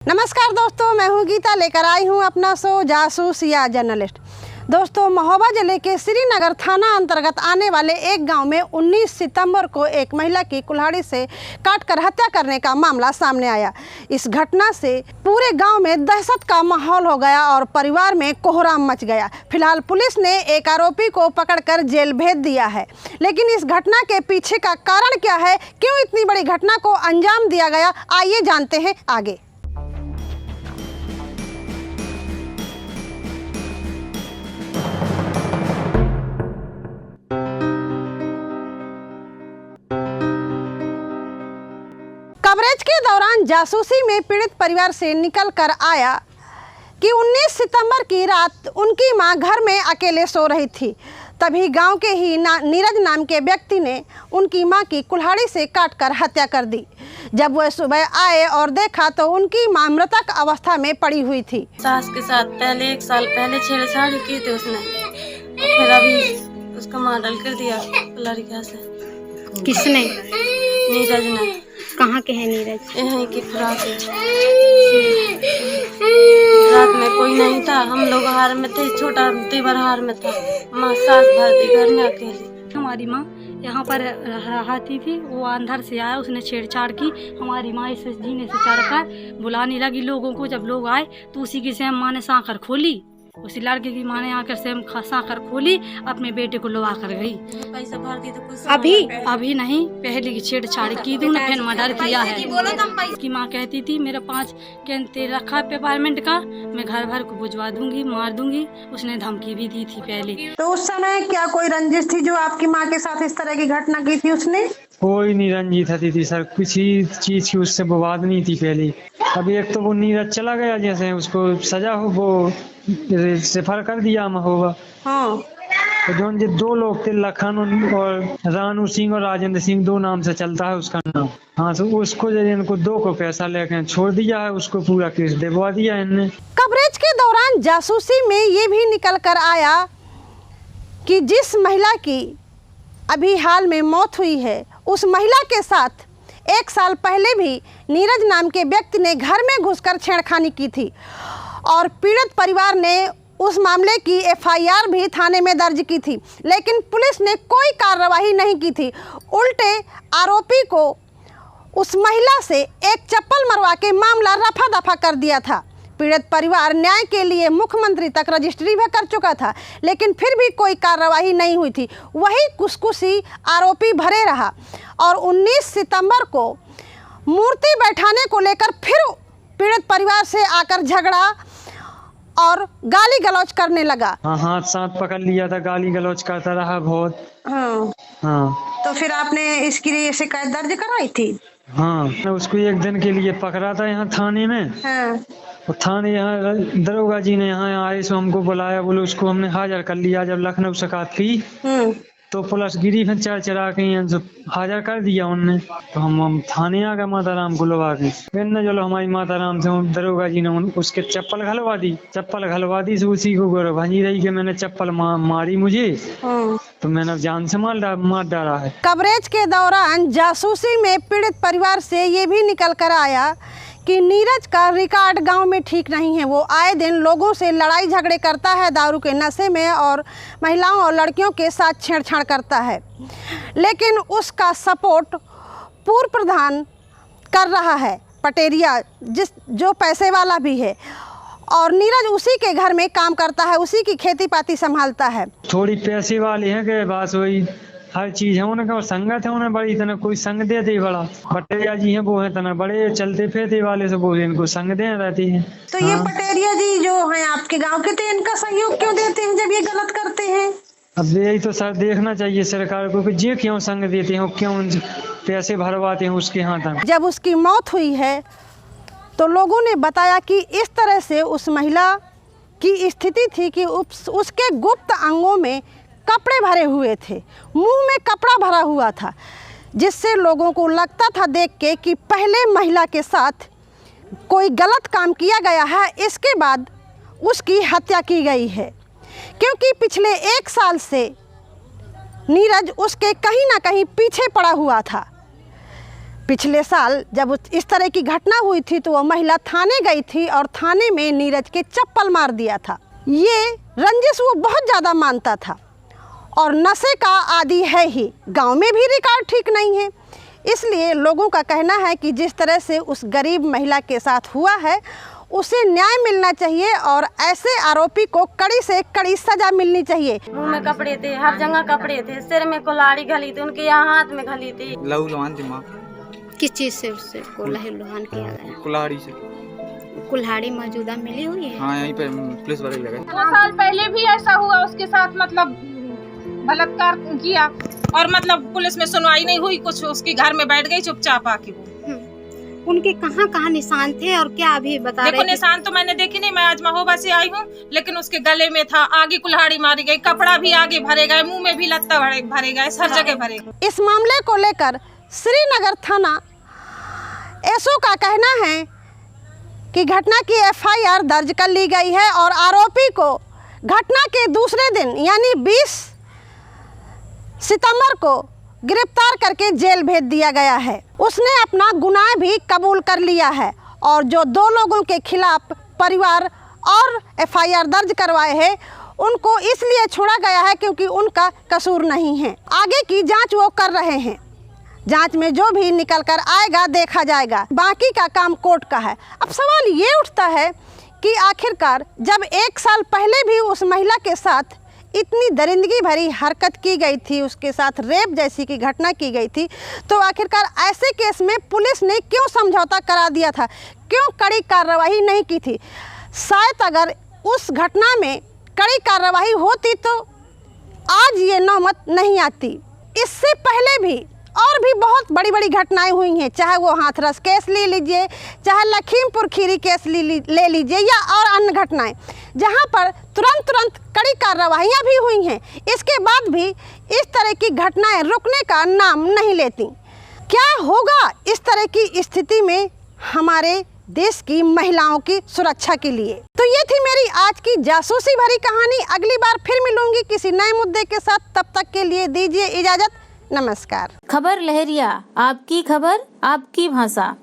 नमस्कार दोस्तों, मैं हूं गीता, लेकर आई हूं अपना शो जासूस या जर्नलिस्ट। दोस्तों, महोबा जिले के श्रीनगर थाना अंतर्गत आने वाले एक गांव में 19 सितंबर को एक महिला की कुल्हाड़ी से काटकर हत्या करने का मामला सामने आया। इस घटना से पूरे गांव में दहशत का माहौल हो गया और परिवार में कोहराम मच गया। फिलहाल पुलिस ने एक आरोपी को पकड़कर जेल भेज दिया है, लेकिन इस घटना के पीछे का कारण क्या है, क्यों इतनी बड़ी घटना को अंजाम दिया गया, आइए जानते हैं आगे। कवरेज के दौरान जासूसी में पीड़ित परिवार से निकल कर आया कि 19 सितंबर की रात उनकी मां घर में अकेले सो रही थी। तभी गांव के ही नीरज नाम के व्यक्ति ने उनकी मां की कुल्हाड़ी से काटकर हत्या कर दी। जब वह सुबह आए और देखा तो उनकी मां मृतक अवस्था में पड़ी हुई थी। सास के साथ पहले 1 साल पहले छेड़छाड़ की थी उसने, फिर अभी उसका मर्डर कर दिया लड़किया से। किसने? नीरज ने। कहाँ के हैं नीरज? यहीं की फ्राक है। रात में कोई नहीं था, हम लोग हार में थे, छोटा देवर हार में था। माँ सास भरती घर में अकेली। हमारी माँ यहाँ पर रहती थी, वो अंदर से आया, उसने छेड़छाड़ की। हमारी माँ इस जीने से चढ़कर बुलाने लगी लोगों को। जब लोग आए तो उसी की सेम माँ ने सांकर खोली, उसी लड़के की माँ ने आकर सेम सांकर खोली, अपने बेटे को लुआ कर गई। पैसा भर दी तो कुछ अभी नहीं, पहले की छेड़छाड़ की थी, फिर मर्डर किया है। उसकी माँ कहती थी मेरा 5 कैंते रखा पेपारमेंट का, मैं घर भर को बुझवा दूंगी, मार दूंगी। उसने धमकी भी दी थी पहले। तो उस समय क्या कोई रंजिश थी जो आपकी माँ के साथ इस तरह की घटना की थी उसने? कोई नहीं रंजित थी सर, किसी चीज की उससे विवाद नहीं थी पहले। अभी एक तो वो नीरज चला गया, जैसे उसको सजा हो वो रेफर कर दिया महोबा। हाँ। तो जो 2 लोग थे, लखन और रानू सिंह और राजेंद्र सिंह, 2 नाम से चलता है उसका नाम। हाँ, तो उसको इनको 2 को पैसा लेकर छोड़ दिया है, उसको पूरा केस दिलवा दिया इनने। कवरेज के दौरान जासूसी में ये भी निकल कर आया कि जिस महिला की अभी हाल में मौत हुई है, उस महिला के साथ 1 साल पहले भी नीरज नाम के व्यक्ति ने घर में घुसकर छेड़खानी की थी और पीड़ित परिवार ने उस मामले की FIR भी थाने में दर्ज की थी, लेकिन पुलिस ने कोई कार्रवाई नहीं की थी। उल्टे आरोपी को उस महिला से एक चप्पल मरवा के मामला रफा दफा कर दिया था। पीड़ित परिवार न्याय के लिए मुख्यमंत्री तक रजिस्ट्री भी कर चुका था, लेकिन फिर भी कोई कार्रवाई नहीं हुई थी। वही कुसकुसी आरोपी भरे रहा और 19 सितंबर को मूर्ति बैठाने को लेकर फिर पीड़ित परिवार से आकर झगड़ा और गाली गलौज करने लगा। हाँ, हाथ साथ पकड़ लिया था, गाली गलौज करता रहा बहुत। हाँ। तो फिर आपने इसकी लिए शिकायत दर्ज कराई थी? हाँ, उसको 1 दिन के लिए पकड़ा था यहाँ थाने में। हाँ। और थाने यहाँ दरोगा जी ने यहाँ आए सो हमको बुलाया, बोले उसको हमने हाजिर कर लिया। जब लखनऊ शिकायत की तो पुलिस गिरी, फिर चढ़ा के हाजिर कर दिया उनने। तो हम थाने आ गए माता राम को लगा के। फिर न चलो हमारी माता राम से दरोगा जी ने उसके चप्पल घलवा दी से उसी को भंजी रही कि मैंने चप्पल मारी मुझे, तो मैंने जान से मार डाला है। कवरेज के दौरान जासूसी में पीड़ित परिवार से ये भी निकल कर आया कि नीरज का रिकॉर्ड गांव में ठीक नहीं है। वो आए दिन लोगों से लड़ाई झगड़े करता है दारू के नशे में और महिलाओं और लड़कियों के साथ छेड़छाड़ करता है, लेकिन उसका सपोर्ट पूर्व प्रधान कर रहा है पटेरिया, जो पैसे वाला भी है, और नीरज उसी के घर में काम करता है, उसी की खेती पाती संभालता है। थोड़ी पैसे वाले हैं कि बस वही हर चीज है उनका, संगत है उन्हें बड़ी, तना कोई संग देते बड़ा। पटेरिया जी हैं वो है तना बड़े चलते फिरते वाले से, वो इनको संग दे रहती है। तो ये पटेरिया जी जो हैं आपके गांव के, तो इनका सहयोग क्यों देते हैं जब ये गलत करते हैं? अब यही तो सर देखना चाहिए सरकार को कि ये क्यों संग देते हैं, क्यों पैसे भरवाते हैं उसके हाथ में। जब उसकी मौत हुई है तो लोगों ने बताया कि इस तरह से उस महिला की स्थिति थी कि उसके गुप्त अंगों में कपड़े भरे हुए थे, मुंह में कपड़ा भरा हुआ था, जिससे लोगों को लगता था देख के कि पहले महिला के साथ कोई गलत काम किया गया है, इसके बाद उसकी हत्या की गई है। क्योंकि पिछले 1 साल से नीरज उसके कहीं ना कहीं पीछे पड़ा हुआ था। पिछले साल जब इस तरह की घटना हुई थी तो वह महिला थाने गई थी और थाने में नीरज के चप्पल मार दिया था। ये रंजिश वो बहुत ज़्यादा मानता था और नशे का आदी है ही। गांव में भी रिकॉर्ड ठीक नहीं है, इसलिए लोगों का कहना है कि जिस तरह से उस गरीब महिला के साथ हुआ है उसे न्याय मिलना चाहिए और ऐसे आरोपी को कड़ी से कड़ी सजा मिलनी चाहिए। मुंह में कपड़े थे, हर जगह कपड़े थे, सिर में कुल्हाड़ी घली थी, उनके यहाँ हाथ में घली थी। लहू लुहान थी माँ। किस चीज से उससे को लहू लुहान किया गया? कुल्हाड़ी से। कुल्हाड़ी मौजूदा मिली हुई है? हाँ, यहीं पे पुलिस वाले लगे। 2 साल पहले भी ऐसा हुआ उसके साथ, मतलब बलात्कार किया और मतलब पुलिस में सुनवाई नहीं हुई, कुछ उसके घर में बैठ गई चुपचाप आके। उनके कहाँ निशान थे और क्या अभी बता रहे? देखो निशान तो मैंने देखी नहीं, मैं आज महोबा से आई हूँ, लेकिन उसके गले में था, आगे कुल्हाड़ी मारी गई, कपड़ा भी आगे भरे गए, मुंह में भी लत्ता भरे गए, हर जगह भरे गए। इस मामले को लेकर श्रीनगर थाना एसओ का कहना है कि घटना की एफआईआर दर्ज कर ली गई है और आरोपी को घटना के दूसरे दिन यानी 20 सितंबर को गिरफ्तार करके जेल भेज दिया गया है। उसने अपना गुनाह भी कबूल कर लिया है और जो 2 लोगों के खिलाफ परिवार और एफआईआर दर्ज करवाए हैं उनको इसलिए छोड़ा गया है क्योंकि उनका कसूर नहीं है। आगे की जांच वो कर रहे हैं, जांच में जो भी निकल कर आएगा देखा जाएगा, बाकी का काम कोर्ट का है। अब सवाल ये उठता है कि आखिरकार जब 1 साल पहले भी उस महिला के साथ इतनी दरिंदगी भरी हरकत की गई थी, उसके साथ रेप जैसी की घटना की गई थी, तो आखिरकार ऐसे केस में पुलिस ने क्यों समझौता करा दिया था, क्यों कड़ी कार्रवाई नहीं की थी? शायद अगर उस घटना में कड़ी कार्रवाई होती तो आज ये नौबत नहीं आती। इससे पहले भी और भी बहुत बड़ी बड़ी घटनाएं हुई हैं, चाहे वो हाथरस केस ले लीजिए, चाहे लखीमपुर खीरी केस ले लीजिए या और अन्य घटनाएं, जहां पर तुरंत कड़ी कार्रवाइयां भी हुई हैं। इसके बाद भी इस तरह की घटनाएं रुकने का नाम नहीं लेती। क्या होगा इस तरह की स्थिति में हमारे देश की महिलाओं की सुरक्षा के लिए? तो ये थी मेरी आज की जासूसी भरी कहानी। अगली बार फिर मिलूंगी किसी नए मुद्दे के साथ, तब तक के लिए दीजिए इजाजत। नमस्कार। खबर लहरिया, आपकी खबर आपकी भाषा।